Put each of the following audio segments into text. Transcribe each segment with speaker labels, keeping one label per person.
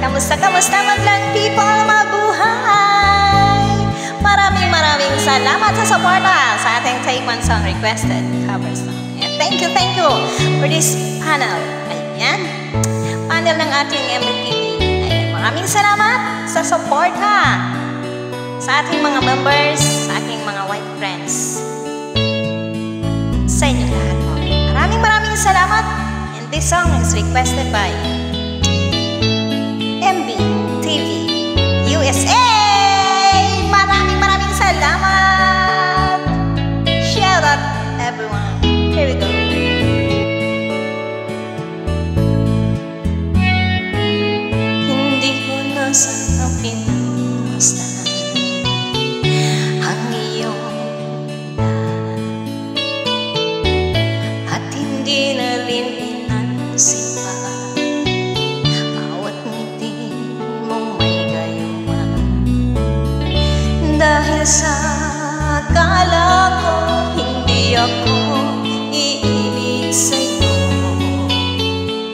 Speaker 1: Kamusta madlang people, mabuhay! Maraming salamat sa suporta sa ating Take One Song requested cover song. And thank you for this panel. Ayan, panel ng ating MTV. Ayan, maraming salamat sa suporta sa ating mga members, sa aking mga white friends, sa inyo lahat po. Maraming salamat. And this song is requested by MBTV USA. Maraming salamat. Share that, everyone. Here we go. Hindi ko na sana pinagmasdan ang iyong at hindi na rin pinansin pa bawat ngiti mong may gayuma. Dahil sa akala ko hindi ako iibig sa'yo,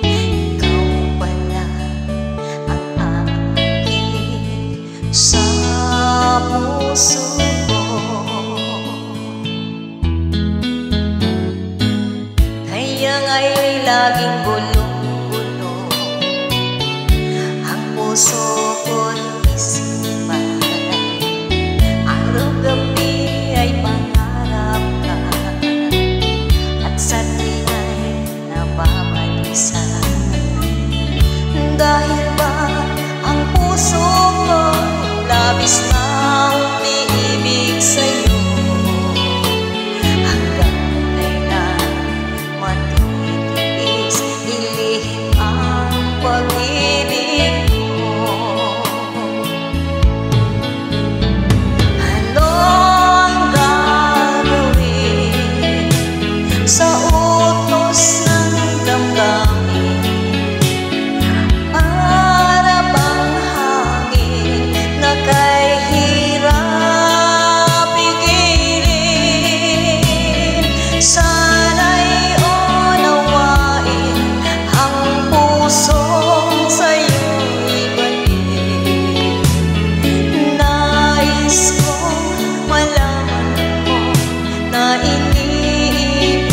Speaker 1: ikaw pala ang aking sa puso ko. Kaya nga'y laging gulong-gulo ang puso ko't isipan. Araw-gabi ay pangarap ka at sa tuwing ay nababalisan. Dahil ba ang puso ko labis na umiibig sa'yo, hanggang kailan matitiis ilihim ang pag-ibig ko. Ano ang gagawin sa utos ng damdamin? Para bang hangin na kay hirap pigilin? Sana'y unawain ang pusong sa'yo'y balik. Nais kong malaman mo na iniibig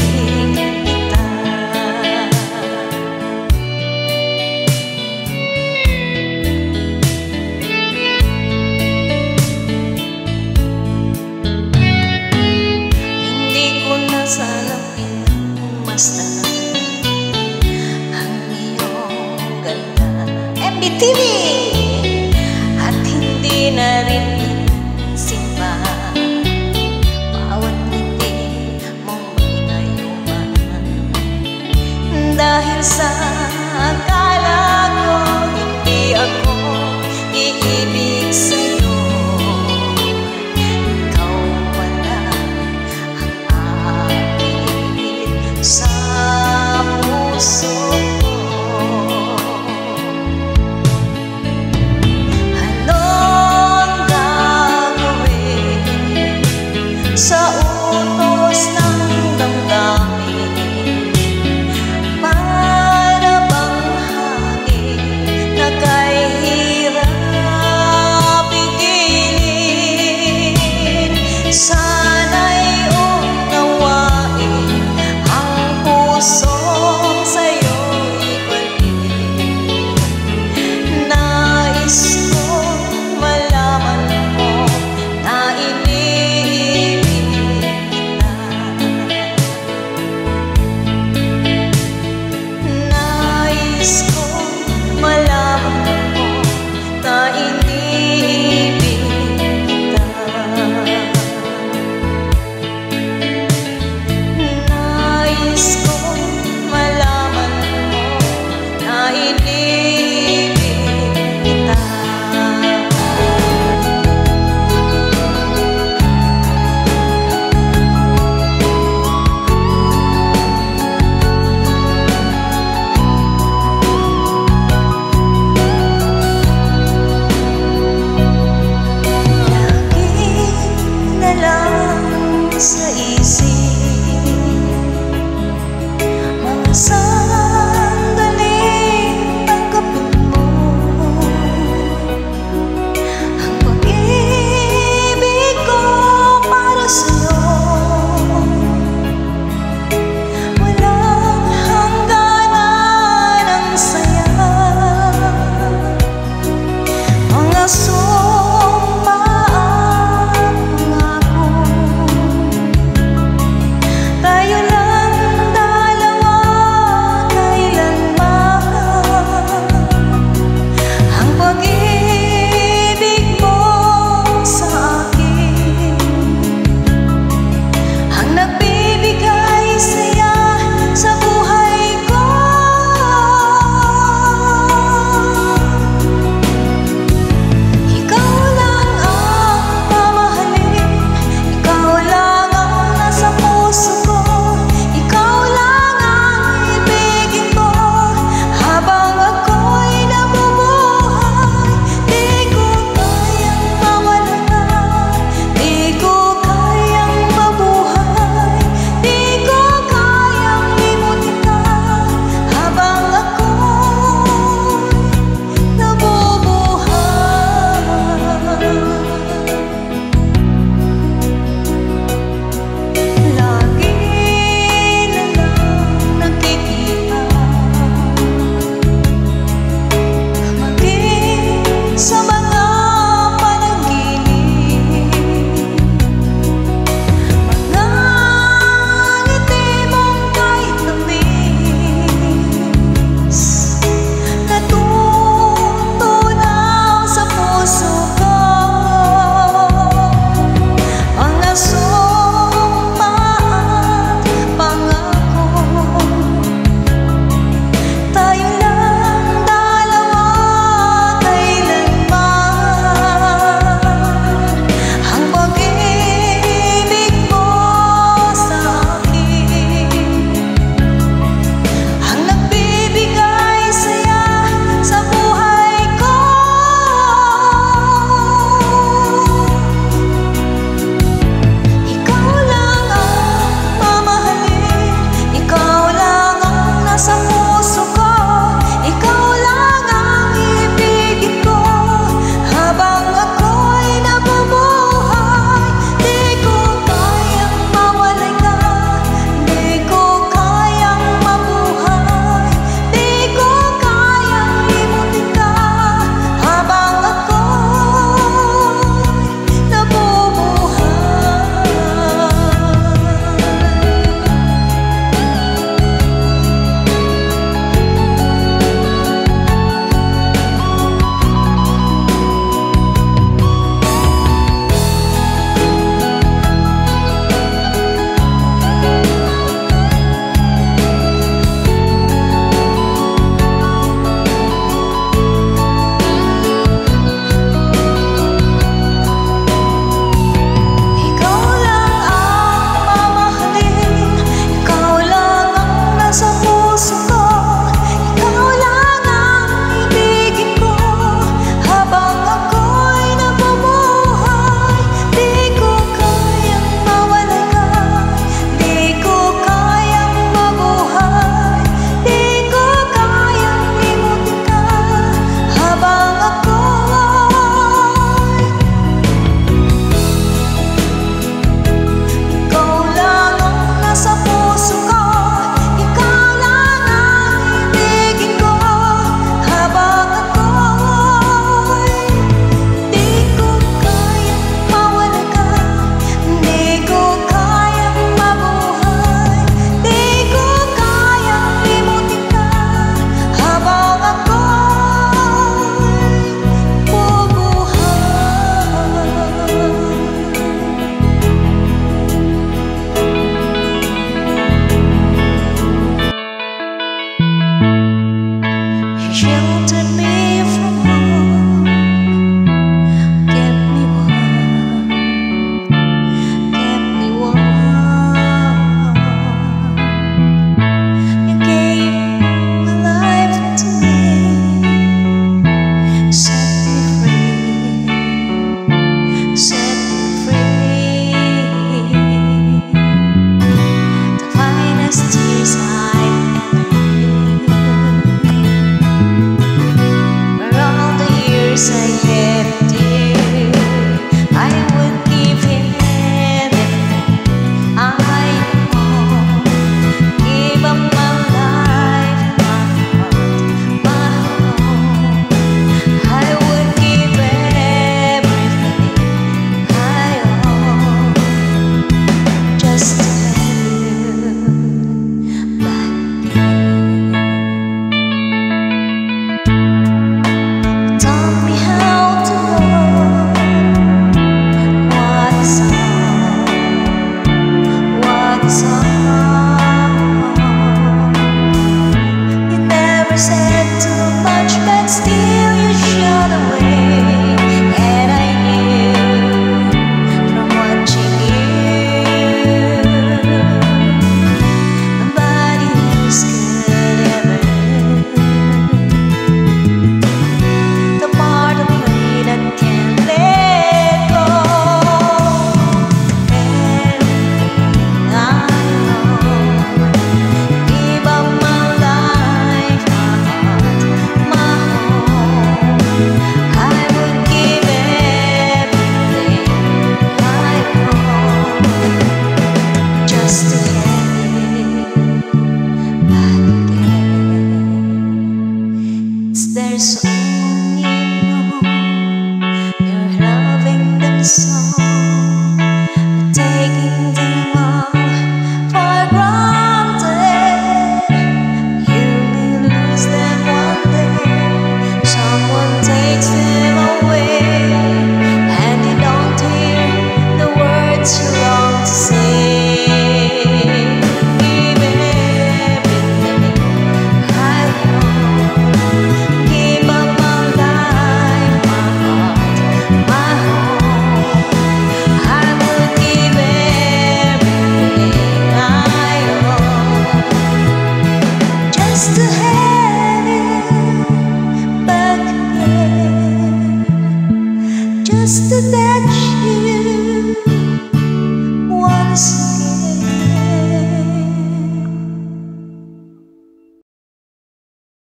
Speaker 1: kita. Hindi ko na sana pinagmasdan ang iyong ganda, MBTV, at hindi na rin pinansin pa bawat ngiti mong may gayuma. Dahil sa akala ko hindi ako iibig sa'yo, ikaw pala ang aking sa puso ko. Ano ang gagawin sa utos ng damdamin? Para bang hangin na kay hirap pigilin? Sana'y unawain ang pusong sa'yo'y balik. Nais kong malaman mo na iniibig kita. Nais kong malaman mo na iniibig kita. Nais kong malaman mo na iniibig kita. Lagi na lang sa isip mga sandaling sheltered me from harm, kept me warm, kept me warm. You gave my life to me, set me free, set me free. The finest tears I've ever knew were all the years I had dear. I would give him everything I own, give up my life, my heart, my home. I would give everything I own just to have you back again. Taught me how to love, what a song, what a song. You never said too much, but still you showed away. And I knew from watching you, nobody else could ever the part of me that can't let go. Everything I own, give up my life, my heart, my home. I would give everything I own just to have you back again. There's